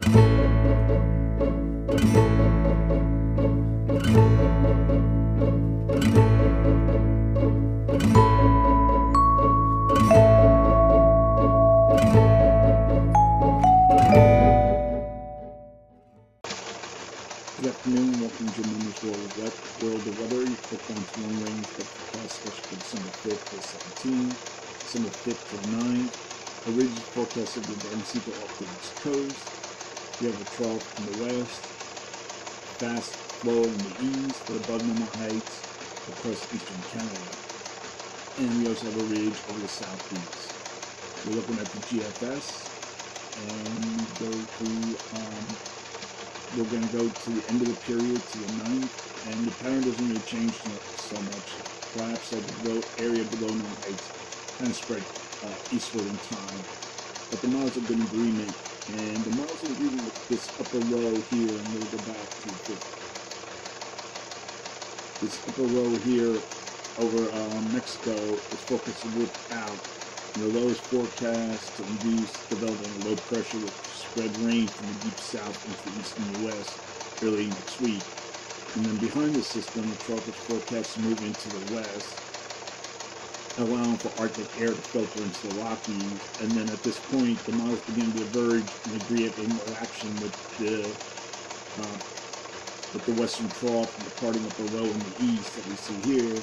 Good afternoon, welcome to Jim World of Weather. You click on to long range forecast special for December 5th to 17th, December 5th to 9th. A ridge is forecasted with the Encito off the west coast. You have a trough in the west, fast flow in the east, but above normal heights across eastern Canada. And we also have a ridge over the southeast. We're looking at the GFS, and we're going to go to the end of the period, to the 9th, and the pattern doesn't really change so much. Perhaps the area below normal heights kind of spread eastward in time. But the miles of good agreement, and the miles of agreement with this upper low here, and we'll go back to this upper low here over Mexico is focused without. The low is forecast to induce developing a low pressure with spread rain from the deep south into the eastern U.S. early next week. And then behind the system, the trough is forecast to move into the west, allowing for Arctic air to filter into the Rockies. And then at this point, the models begin to diverge and agree at interaction with the western trough and departing up the low in the east that we see here.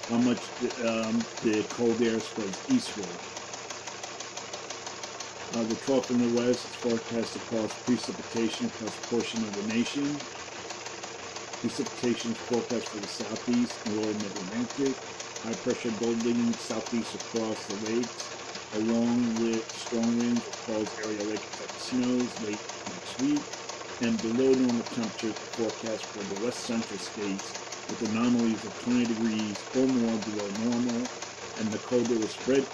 How much the cold air spreads eastward. The trough in the west is forecast to cause precipitation across a portion of the nation. Precipitation is forecast for the southeast and lower mid-Atlantic. High pressure building southeast across the lakes, along with strong winds will cause area lake effect snows late next week. And below normal temperatures forecast for the west central states, with anomalies of 20 degrees or more below normal, and the cold air will spread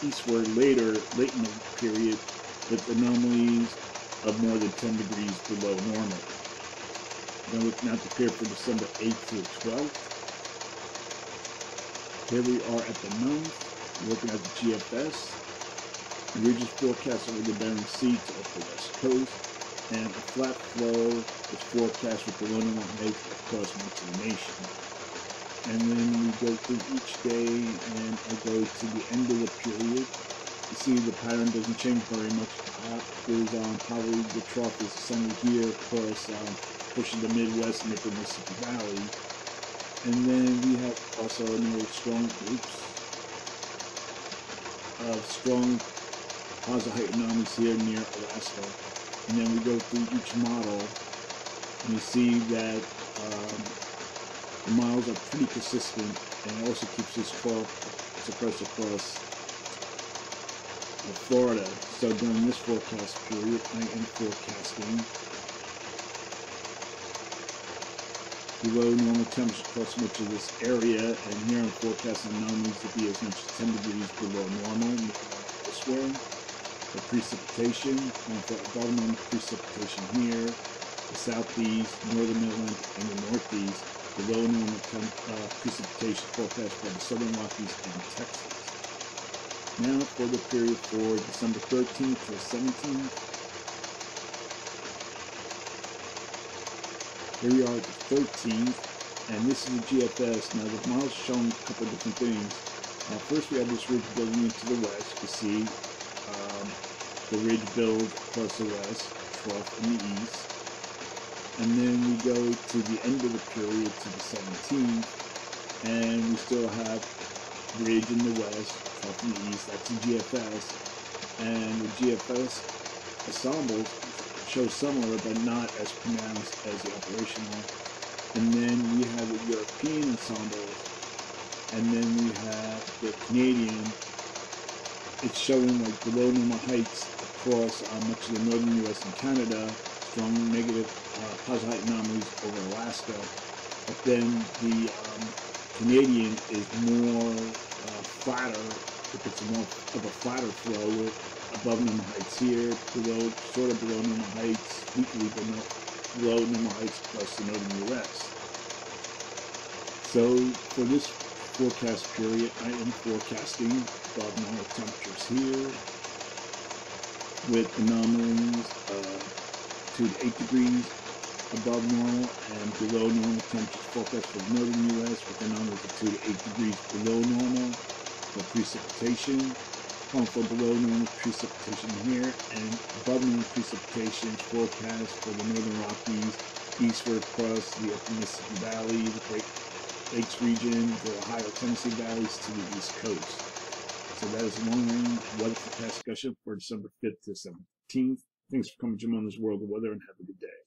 eastward late in the period with anomalies of more than 10 degrees below normal. Now looking at the period for December 8th to the 12th. Here we are at the 9th, looking at the GFS. The ridge is forecast over the Bering Sea to up the west coast, and a flat flow is forecast with below normal heights across much of the nation. And then we go through each day, and I go to the end of the period. You see the pattern doesn't change very much. There's probably the trough is centered here, across pushing the Midwest and the Mississippi Valley. And then we have also another strong groups of strong positive height anomalies here near Alaska. And then we go through each model, and you see that the miles are pretty consistent, and it also keeps this trough suppressed across Florida. So during this forecast period, I am forecasting below normal temperatures across much of this area, and here I'm forecasting anomalies to be as much as 10 degrees below normal this way. The precipitation, for above normal precipitation here, the southeast, northern Atlantic, and the northeast, below normal precipitation forecast for the southern Rockies and Texas. Now for the period for December 13th to 17th. Here we are at the 13th, and this is the GFS. Now the model's showing a couple of different things. First we have this ridge building into the west. You see the ridge build across the west, trough in the east. And then we go to the end of the period to the 17th, and we still have ridge in the west, trough in the east. That's the GFS. And the GFS ensembles show similar but not as pronounced as the operational. And then we have the European ensembles, and then we have the Canadian. It's showing like below normal heights across much of the northern U.S. and Canada, strong negative positive height anomalies over Alaska. But then the Canadian is more flatter, it's more of a flatter flow with above normal heights here, sort of below normal heights, weekly below normal heights across the northern U.S. So for this forecast period, I am forecasting above normal temperatures here, with anomalies to 8 degrees above normal and below normal temperatures forecast for the northern U.S. with anomalies of 2 to 8 degrees below normal for precipitation. For below normal precipitation here and above normal precipitation forecast for the northern Rockies, eastward across the upper Mississippi Valley, the Great Lakes region, the Ohio, Tennessee valleys to the East Coast. So that is a long-range weather forecast discussion for December 5th to 17th. Thanks for coming to Jim on this World of Weather and have a good day.